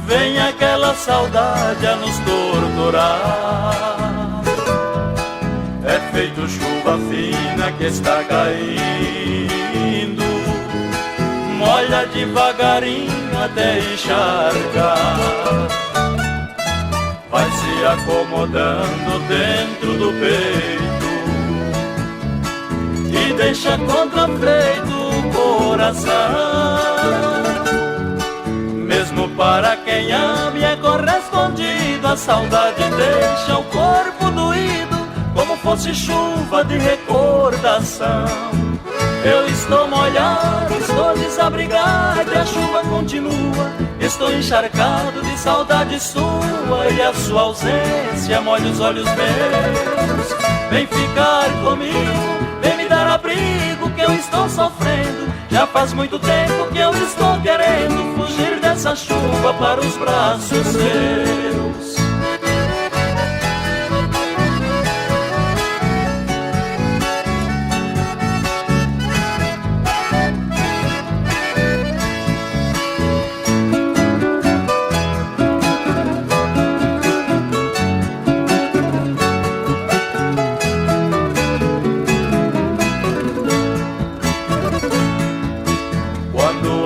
vem aquela saudade a nos torturar. É feito chuva fina que está caindo, molha devagarinho até encharcar. Vai se acomodando dentro do peito e deixa contrafeito o coração. Mesmo para quem ama e é correspondido, a saudade deixa o corpo doído, como fosse chuva de recordação. Eu estou molhado, estou desabrigado e a chuva continua. Estou encharcado de saudade sua e a sua ausência molha os olhos meus. Vem ficar comigo, vem me dar abrigo que eu estou sofrendo. Já faz muito tempo que eu estou querendo fugir dessa chuva para os braços seus.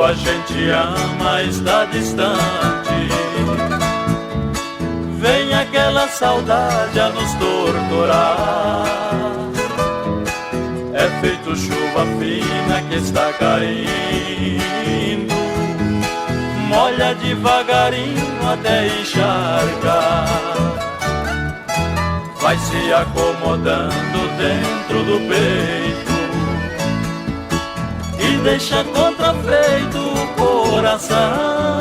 A gente ama, está distante, vem aquela saudade a nos torturar. É feito chuva fina que está caindo, molha devagarinho até encharcar. Vai se acomodando dentro do peito e deixa contrafeito o coração.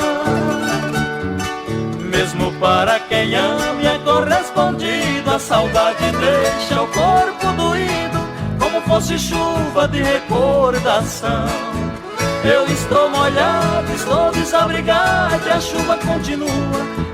Mesmo para quem ama e é correspondido, a saudade deixa o corpo doído, como fosse chuva de recordação. Eu estou molhado, estou desabrigado e a chuva continua.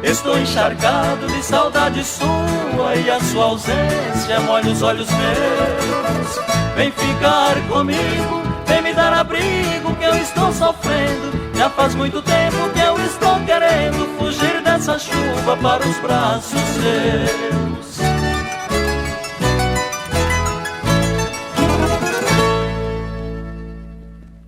Estou encharcado de saudade sua e a sua ausência molha os olhos meus. Vem ficar comigo, vem me dar abrigo que eu estou sofrendo. Já faz muito tempo que eu estou querendo fugir dessa chuva para os braços seus.